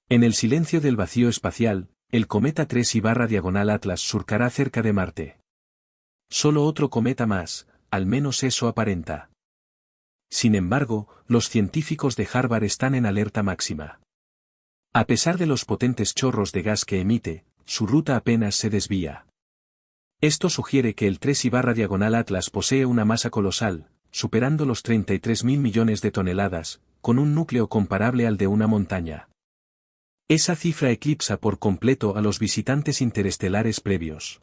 En el silencio del vacío espacial, el cometa 3I/Atlas surcará cerca de Marte. Solo otro cometa más, al menos eso aparenta. Sin embargo, los científicos de Harvard están en alerta máxima. A pesar de los potentes chorros de gas que emite, su ruta apenas se desvía. Esto sugiere que el 3I/Atlas posee una masa colosal, superando los 33.000 millones de toneladas, con un núcleo comparable al de una montaña. Esa cifra eclipsa por completo a los visitantes interestelares previos.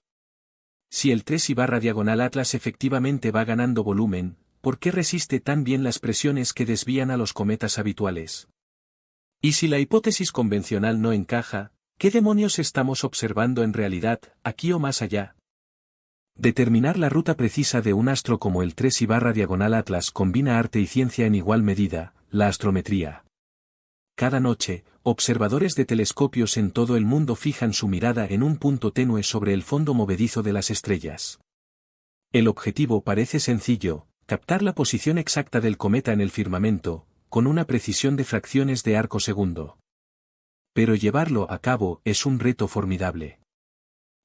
Si el 3I/Atlas efectivamente va ganando volumen, ¿por qué resiste tan bien las presiones que desvían a los cometas habituales? Y si la hipótesis convencional no encaja, ¿qué demonios estamos observando en realidad, aquí o más allá? Determinar la ruta precisa de un astro como el 3I/Atlas combina arte y ciencia en igual medida, la astrometría. Cada noche, observadores de telescopios en todo el mundo fijan su mirada en un punto tenue sobre el fondo movedizo de las estrellas. El objetivo parece sencillo, captar la posición exacta del cometa en el firmamento, con una precisión de fracciones de arco segundo. Pero llevarlo a cabo es un reto formidable.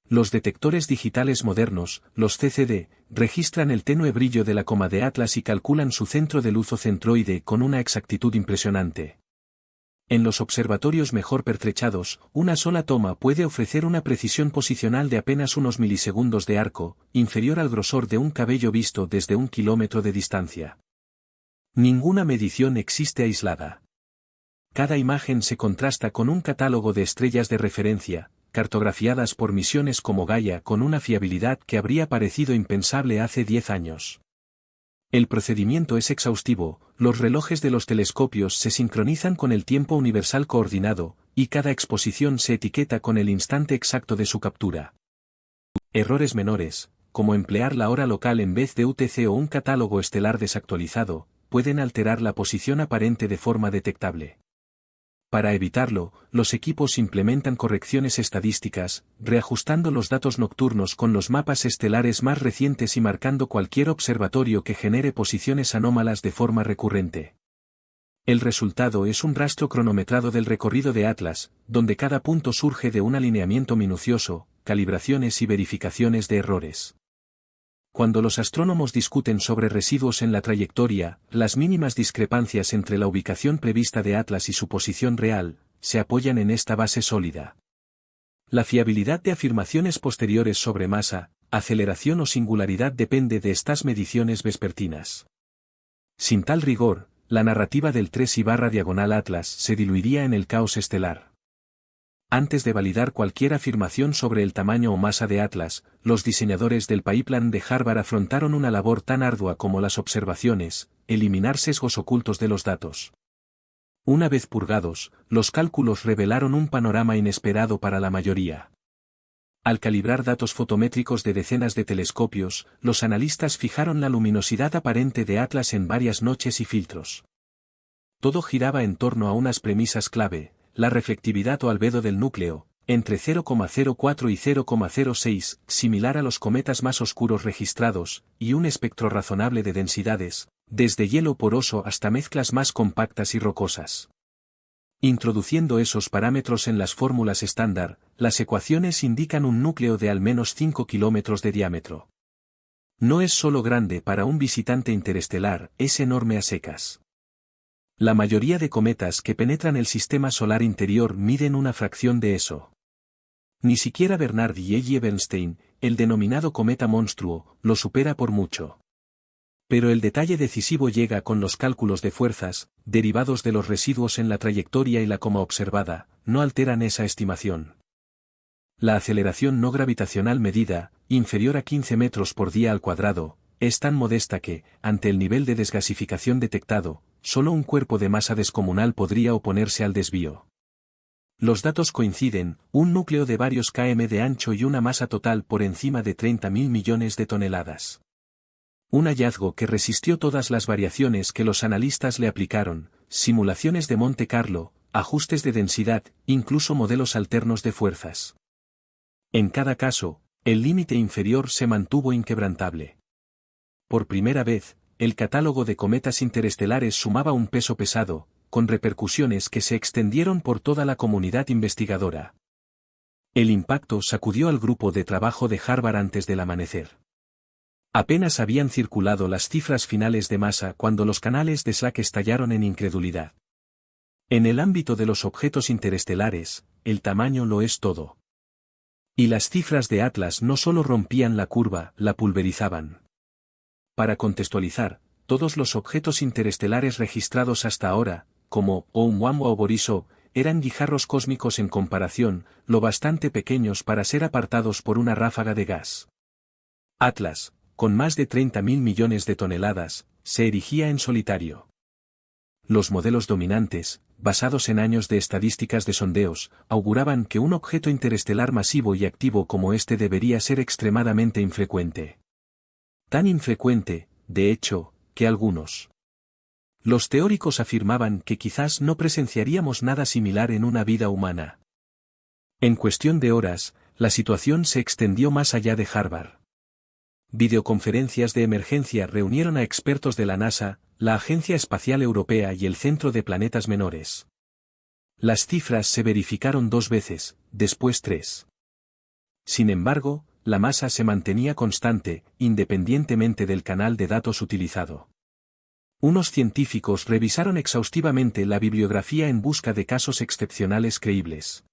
Los detectores digitales modernos, los CCD, registran el tenue brillo de la coma de Atlas y calculan su centro de luz o centroide con una exactitud impresionante. En los observatorios mejor pertrechados, una sola toma puede ofrecer una precisión posicional de apenas unos milisegundos de arco, inferior al grosor de un cabello visto desde 1 kilómetro de distancia. Ninguna medición existe aislada. Cada imagen se contrasta con un catálogo de estrellas de referencia, cartografiadas por misiones como Gaia con una fiabilidad que habría parecido impensable hace 10 años. El procedimiento es exhaustivo, los relojes de los telescopios se sincronizan con el tiempo universal coordinado, y cada exposición se etiqueta con el instante exacto de su captura. Errores menores, como emplear la hora local en vez de UTC o un catálogo estelar desactualizado, pueden alterar la posición aparente de forma detectable. Para evitarlo, los equipos implementan correcciones estadísticas, reajustando los datos nocturnos con los mapas estelares más recientes y marcando cualquier observatorio que genere posiciones anómalas de forma recurrente. El resultado es un rastro cronometrado del recorrido de Atlas, donde cada punto surge de un alineamiento minucioso, calibraciones y verificaciones de errores. Cuando los astrónomos discuten sobre residuos en la trayectoria, las mínimas discrepancias entre la ubicación prevista de Atlas y su posición real, se apoyan en esta base sólida. La fiabilidad de afirmaciones posteriores sobre masa, aceleración o singularidad depende de estas mediciones vespertinas. Sin tal rigor, la narrativa del 3I/Atlas se diluiría en el caos estelar. Antes de validar cualquier afirmación sobre el tamaño o masa de Atlas, los diseñadores del Pipeline de Harvard afrontaron una labor tan ardua como las observaciones, eliminar sesgos ocultos de los datos. Una vez purgados, los cálculos revelaron un panorama inesperado para la mayoría. Al calibrar datos fotométricos de decenas de telescopios, los analistas fijaron la luminosidad aparente de Atlas en varias noches y filtros. Todo giraba en torno a unas premisas clave: la reflectividad o albedo del núcleo, entre 0,04 y 0,06, similar a los cometas más oscuros registrados, y un espectro razonable de densidades, desde hielo poroso hasta mezclas más compactas y rocosas. Introduciendo esos parámetros en las fórmulas estándar, las ecuaciones indican un núcleo de al menos 5 kilómetros de diámetro. No es solo grande para un visitante interestelar, es enorme a secas. La mayoría de cometas que penetran el sistema solar interior miden una fracción de eso. Ni siquiera Bernard y Elie Bernstein, el denominado cometa monstruo, lo supera por mucho. Pero el detalle decisivo llega con los cálculos de fuerzas, derivados de los residuos en la trayectoria y la coma observada, no alteran esa estimación. La aceleración no gravitacional medida, inferior a 15 metros por día al cuadrado, es tan modesta que, ante el nivel de desgasificación detectado, solo un cuerpo de masa descomunal podría oponerse al desvío. Los datos coinciden, un núcleo de varios km de ancho y una masa total por encima de 30.000 millones de toneladas. Un hallazgo que resistió todas las variaciones que los analistas le aplicaron, simulaciones de Monte Carlo, ajustes de densidad, incluso modelos alternos de fuerzas. En cada caso, el límite inferior se mantuvo inquebrantable. Por primera vez, el catálogo de cometas interestelares sumaba un peso pesado, con repercusiones que se extendieron por toda la comunidad investigadora. El impacto sacudió al grupo de trabajo de Harvard antes del amanecer. Apenas habían circulado las cifras finales de masa cuando los canales de Slack estallaron en incredulidad. En el ámbito de los objetos interestelares, el tamaño lo es todo. Y las cifras de Atlas no solo rompían la curva, la pulverizaban. Para contextualizar, todos los objetos interestelares registrados hasta ahora, como Oumuamua o Borisov, eran guijarros cósmicos en comparación, lo bastante pequeños para ser apartados por una ráfaga de gas. Atlas, con más de 30.000 millones de toneladas, se erigía en solitario. Los modelos dominantes, basados en años de estadísticas de sondeos, auguraban que un objeto interestelar masivo y activo como este debería ser extremadamente infrecuente. Tan infrecuente, de hecho, que los teóricos afirmaban que quizás no presenciaríamos nada similar en una vida humana. En cuestión de horas, la situación se extendió más allá de Harvard. Videoconferencias de emergencia reunieron a expertos de la NASA, la Agencia Espacial Europea y el Centro de Planetas Menores. Las cifras se verificaron 2 veces, después 3. Sin embargo, la masa se mantenía constante, independientemente del canal de datos utilizado. Unos científicos revisaron exhaustivamente la bibliografía en busca de casos excepcionales creíbles.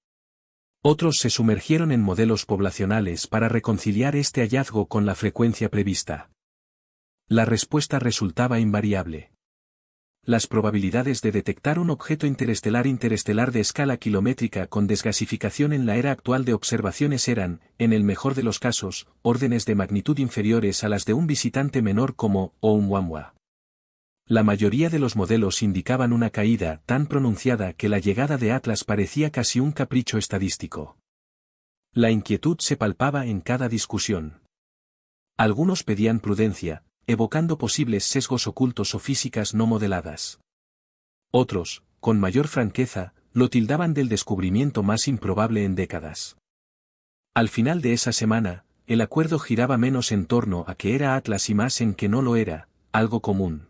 Otros se sumergieron en modelos poblacionales para reconciliar este hallazgo con la frecuencia prevista. La respuesta resultaba invariable. Las probabilidades de detectar un objeto interestelar de escala kilométrica con desgasificación en la era actual de observaciones eran, en el mejor de los casos, órdenes de magnitud inferiores a las de un visitante menor como Oumuamua. La mayoría de los modelos indicaban una caída tan pronunciada que la llegada de Atlas parecía casi un capricho estadístico. La inquietud se palpaba en cada discusión. Algunos pedían prudencia, evocando posibles sesgos ocultos o físicas no modeladas. Otros, con mayor franqueza, lo tildaban del descubrimiento más improbable en décadas. Al final de esa semana, el acuerdo giraba menos en torno a que era Atlas y más en que no lo era, algo común.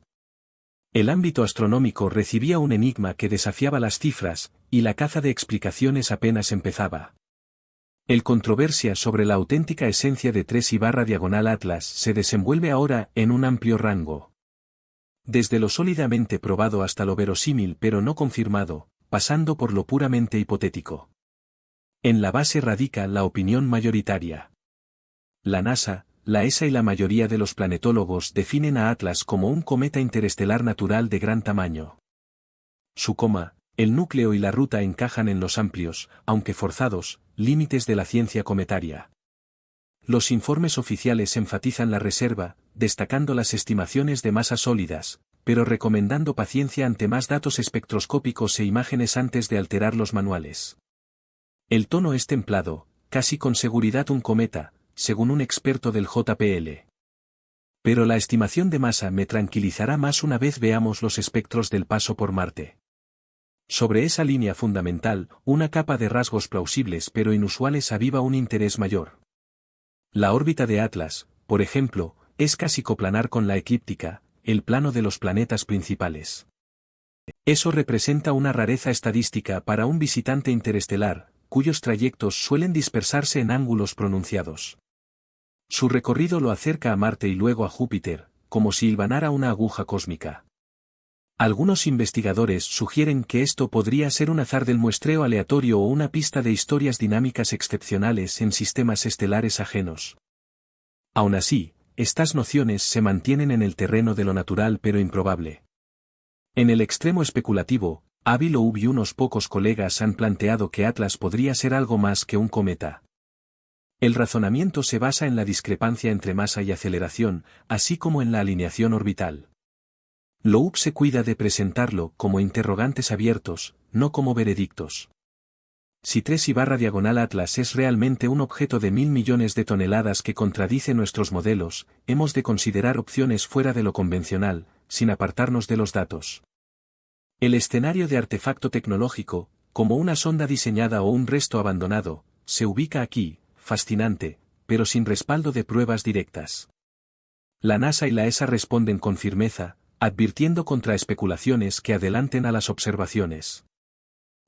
El ámbito astronómico recibía un enigma que desafiaba las cifras, y la caza de explicaciones apenas empezaba. El controversia sobre la auténtica esencia de 3/Atlas se desenvuelve ahora en un amplio rango. Desde lo sólidamente probado hasta lo verosímil pero no confirmado, pasando por lo puramente hipotético. En la base radica la opinión mayoritaria. La NASA, la ESA y la mayoría de los planetólogos definen a Atlas como un cometa interestelar natural de gran tamaño. Su coma, el núcleo y la ruta encajan en los amplios, aunque forzados, límites de la ciencia cometaria. Los informes oficiales enfatizan la reserva, destacando las estimaciones de masas sólidas, pero recomendando paciencia ante más datos espectroscópicos e imágenes antes de alterar los manuales. El tono es templado, casi con seguridad un cometa, según un experto del JPL. Pero la estimación de masa me tranquilizará más una vez veamos los espectros del paso por Marte. Sobre esa línea fundamental, una capa de rasgos plausibles pero inusuales aviva un interés mayor. La órbita de Atlas, por ejemplo, es casi coplanar con la eclíptica, el plano de los planetas principales. Eso representa una rareza estadística para un visitante interestelar, cuyos trayectos suelen dispersarse en ángulos pronunciados. Su recorrido lo acerca a Marte y luego a Júpiter, como si hilvanara una aguja cósmica. Algunos investigadores sugieren que esto podría ser un azar del muestreo aleatorio o una pista de historias dinámicas excepcionales en sistemas estelares ajenos. Aún así, estas nociones se mantienen en el terreno de lo natural pero improbable. En el extremo especulativo, Avi Loeb y unos pocos colegas han planteado que Atlas podría ser algo más que un cometa. El razonamiento se basa en la discrepancia entre masa y aceleración, así como en la alineación orbital. Loeb se cuida de presentarlo como interrogantes abiertos, no como veredictos. Si 3/Atlas es realmente un objeto de 1.000 millones de toneladas que contradice nuestros modelos, hemos de considerar opciones fuera de lo convencional, sin apartarnos de los datos. El escenario de artefacto tecnológico, como una sonda diseñada o un resto abandonado, se ubica aquí, fascinante, pero sin respaldo de pruebas directas. La NASA y la ESA responden con firmeza, advirtiendo contra especulaciones que adelanten a las observaciones.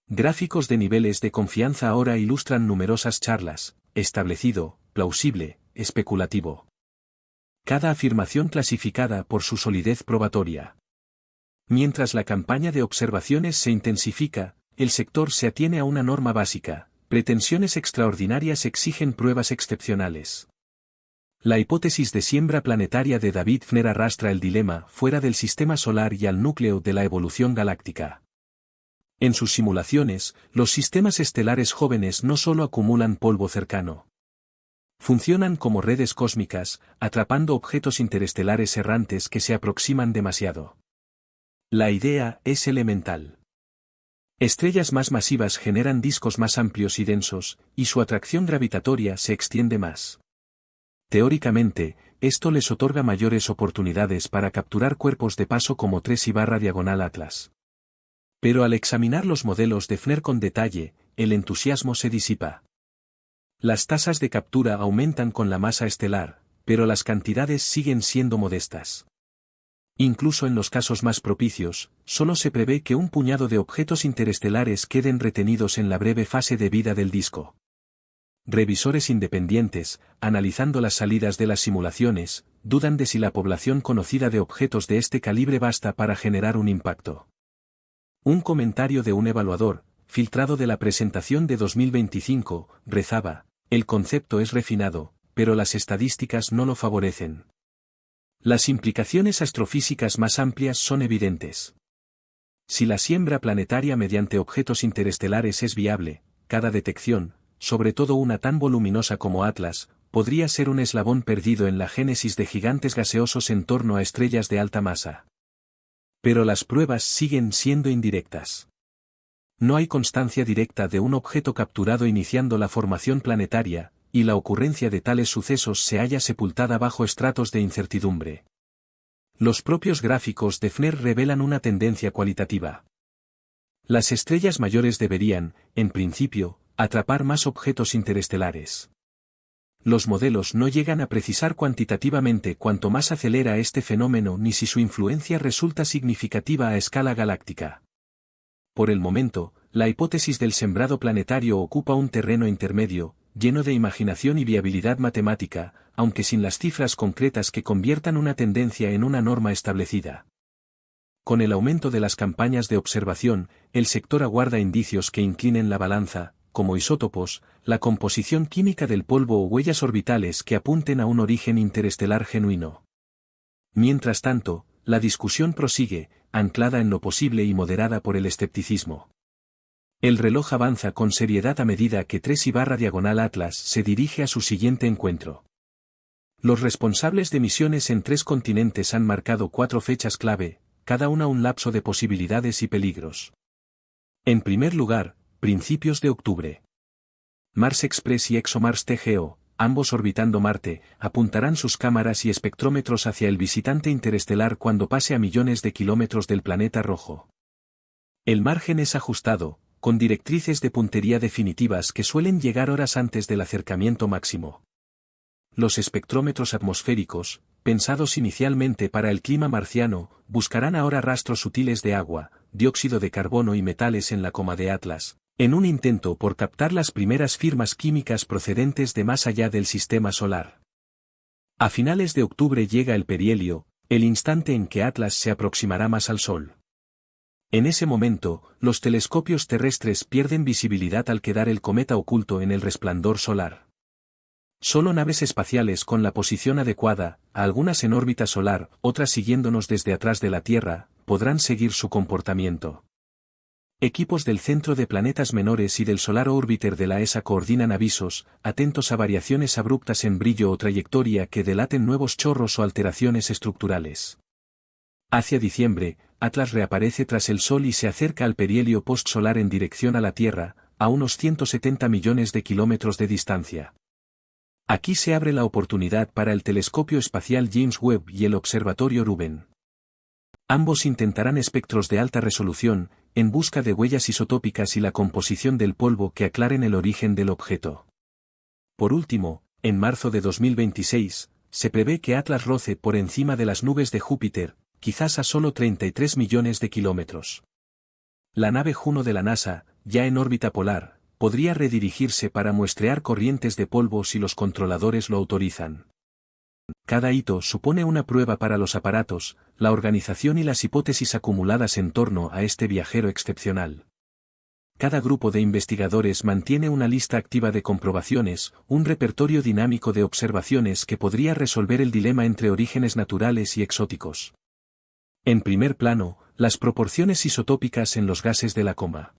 Gráficos de niveles de confianza ahora ilustran numerosas charlas, establecido, plausible, especulativo. Cada afirmación clasificada por su solidez probatoria. Mientras la campaña de observaciones se intensifica, el sector se atiene a una norma básica, pretensiones extraordinarias exigen pruebas excepcionales. La hipótesis de siembra planetaria de David Fner arrastra el dilema fuera del sistema solar y al núcleo de la evolución galáctica. En sus simulaciones, los sistemas estelares jóvenes no solo acumulan polvo cercano. Funcionan como redes cósmicas, atrapando objetos interestelares errantes que se aproximan demasiado. La idea es elemental. Estrellas más masivas generan discos más amplios y densos, y su atracción gravitatoria se extiende más. Teóricamente, esto les otorga mayores oportunidades para capturar cuerpos de paso como 3/diagonal Atlas. Pero al examinar los modelos de Fner con detalle, el entusiasmo se disipa. Las tasas de captura aumentan con la masa estelar, pero las cantidades siguen siendo modestas. Incluso en los casos más propicios, solo se prevé que un puñado de objetos interestelares queden retenidos en la breve fase de vida del disco. Revisores independientes, analizando las salidas de las simulaciones, dudan de si la población conocida de objetos de este calibre basta para generar un impacto. Un comentario de un evaluador, filtrado de la presentación de 2025, rezaba: el concepto es refinado, pero las estadísticas no lo favorecen. Las implicaciones astrofísicas más amplias son evidentes. Si la siembra planetaria mediante objetos interestelares es viable, cada detección, sobre todo una tan voluminosa como Atlas, podría ser un eslabón perdido en la génesis de gigantes gaseosos en torno a estrellas de alta masa. Pero las pruebas siguen siendo indirectas. No hay constancia directa de un objeto capturado iniciando la formación planetaria, y la ocurrencia de tales sucesos se halla sepultada bajo estratos de incertidumbre. Los propios gráficos de Fner revelan una tendencia cualitativa. Las estrellas mayores deberían, en principio, atrapar más objetos interestelares. Los modelos no llegan a precisar cuantitativamente cuánto más acelera este fenómeno ni si su influencia resulta significativa a escala galáctica. Por el momento, la hipótesis del sembrado planetario ocupa un terreno intermedio, lleno de imaginación y viabilidad matemática, aunque sin las cifras concretas que conviertan una tendencia en una norma establecida. Con el aumento de las campañas de observación, el sector aguarda indicios que inclinen la balanza, como isótopos, la composición química del polvo o huellas orbitales que apunten a un origen interestelar genuino. Mientras tanto, la discusión prosigue, anclada en lo posible y moderada por el escepticismo. El reloj avanza con seriedad a medida que 3/diagonal Atlas se dirige a su siguiente encuentro. Los responsables de misiones en 3 continentes han marcado 4 fechas clave, cada una un lapso de posibilidades y peligros. En primer lugar, principios de octubre. Mars Express y ExoMars TGO, ambos orbitando Marte, apuntarán sus cámaras y espectrómetros hacia el visitante interestelar cuando pase a millones de kilómetros del planeta rojo. El margen es ajustado, con directrices de puntería definitivas que suelen llegar horas antes del acercamiento máximo. Los espectrómetros atmosféricos, pensados inicialmente para el clima marciano, buscarán ahora rastros sutiles de agua, dióxido de carbono y metales en la coma de Atlas, en un intento por captar las primeras firmas químicas procedentes de más allá del sistema solar. A finales de octubre llega el perihelio, el instante en que Atlas se aproximará más al Sol. En ese momento, los telescopios terrestres pierden visibilidad al quedar el cometa oculto en el resplandor solar. Solo naves espaciales con la posición adecuada, algunas en órbita solar, otras siguiéndonos desde atrás de la Tierra, podrán seguir su comportamiento. Equipos del Centro de Planetas Menores y del Solar Orbiter de la ESA coordinan avisos, atentos a variaciones abruptas en brillo o trayectoria que delaten nuevos chorros o alteraciones estructurales. Hacia diciembre, Atlas reaparece tras el Sol y se acerca al perihelio postsolar en dirección a la Tierra, a unos 170 millones de kilómetros de distancia. Aquí se abre la oportunidad para el telescopio espacial James Webb y el observatorio Rubén. Ambos intentarán espectros de alta resolución, en busca de huellas isotópicas y la composición del polvo que aclaren el origen del objeto. Por último, en marzo de 2026, se prevé que Atlas roce por encima de las nubes de Júpiter, quizás a solo 33 millones de kilómetros. La nave Juno de la NASA, ya en órbita polar, podría redirigirse para muestrear corrientes de polvo si los controladores lo autorizan. Cada hito supone una prueba para los aparatos, la organización y las hipótesis acumuladas en torno a este viajero excepcional. Cada grupo de investigadores mantiene una lista activa de comprobaciones, un repertorio dinámico de observaciones que podría resolver el dilema entre orígenes naturales y exóticos. En primer plano, las proporciones isotópicas en los gases de la coma.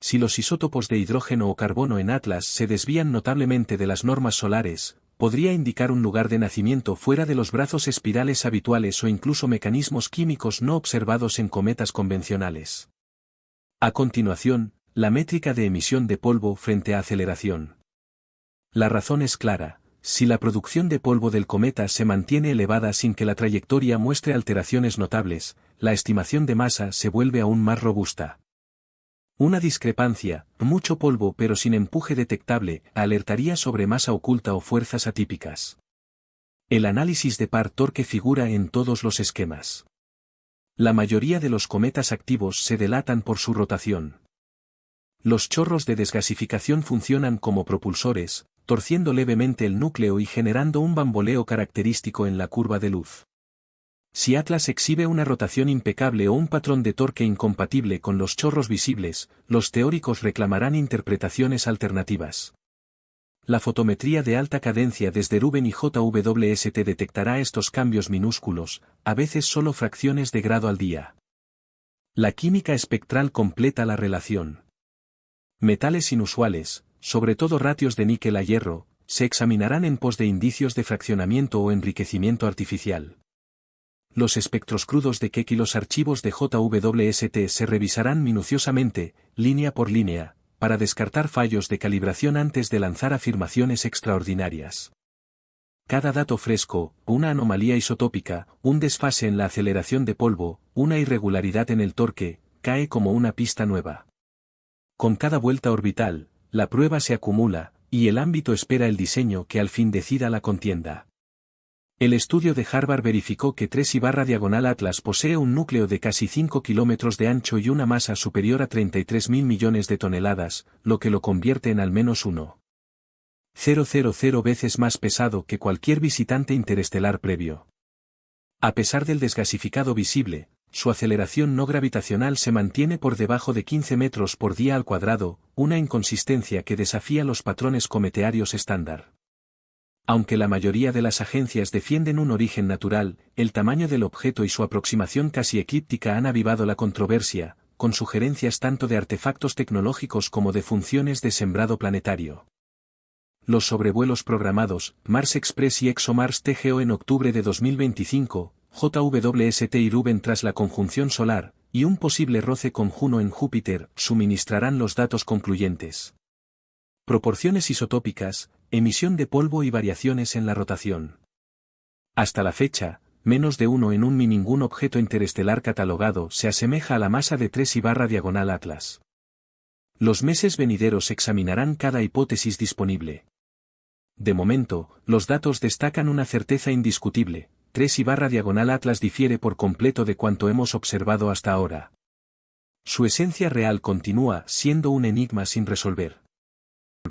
Si los isótopos de hidrógeno o carbono en Atlas se desvían notablemente de las normas solares, podría indicar un lugar de nacimiento fuera de los brazos espirales habituales o incluso mecanismos químicos no observados en cometas convencionales. A continuación, la métrica de emisión de polvo frente a aceleración. La razón es clara: si la producción de polvo del cometa se mantiene elevada sin que la trayectoria muestre alteraciones notables, la estimación de masa se vuelve aún más robusta. Una discrepancia, mucho polvo pero sin empuje detectable, alertaría sobre masa oculta o fuerzas atípicas. El análisis de par-torque figura en todos los esquemas. La mayoría de los cometas activos se delatan por su rotación. Los chorros de desgasificación funcionan como propulsores, torciendo levemente el núcleo y generando un bamboleo característico en la curva de luz. Si Atlas exhibe una rotación impecable o un patrón de torque incompatible con los chorros visibles, los teóricos reclamarán interpretaciones alternativas. La fotometría de alta cadencia desde Ruben y JWST detectará estos cambios minúsculos, a veces solo fracciones de grado al día. La química espectral completa la relación. Metales inusuales, sobre todo ratios de níquel a hierro, se examinarán en pos de indicios de fraccionamiento o enriquecimiento artificial. Los espectros crudos de Keck y los archivos de JWST se revisarán minuciosamente, línea por línea, para descartar fallos de calibración antes de lanzar afirmaciones extraordinarias. Cada dato fresco, una anomalía isotópica, un desfase en la aceleración de polvo, una irregularidad en el torque, cae como una pista nueva. Con cada vuelta orbital, la prueba se acumula, y el ámbito espera el diseño que al fin decida la contienda. El estudio de Harvard verificó que 3I/Atlas posee un núcleo de casi 5 kilómetros de ancho y una masa superior a 33.000 millones de toneladas, lo que lo convierte en al menos 1,000 veces más pesado que cualquier visitante interestelar previo. A pesar del desgasificado visible, su aceleración no gravitacional se mantiene por debajo de 15 metros por día al cuadrado, una inconsistencia que desafía los patrones cometearios estándar. Aunque la mayoría de las agencias defienden un origen natural, el tamaño del objeto y su aproximación casi eclíptica han avivado la controversia, con sugerencias tanto de artefactos tecnológicos como de funciones de sembrado planetario. Los sobrevuelos programados, Mars Express y ExoMars TGO en octubre de 2025, JWST y Ruben tras la conjunción solar, y un posible roce con Juno en Júpiter, suministrarán los datos concluyentes. Proporciones isotópicas, emisión de polvo y variaciones en la rotación. Hasta la fecha, menos de 1 en 1 ningún objeto interestelar catalogado se asemeja a la masa de 3I/Atlas. Los meses venideros examinarán cada hipótesis disponible. De momento, los datos destacan una certeza indiscutible: 3I/Atlas difiere por completo de cuanto hemos observado hasta ahora. Su esencia real continúa siendo un enigma sin resolver.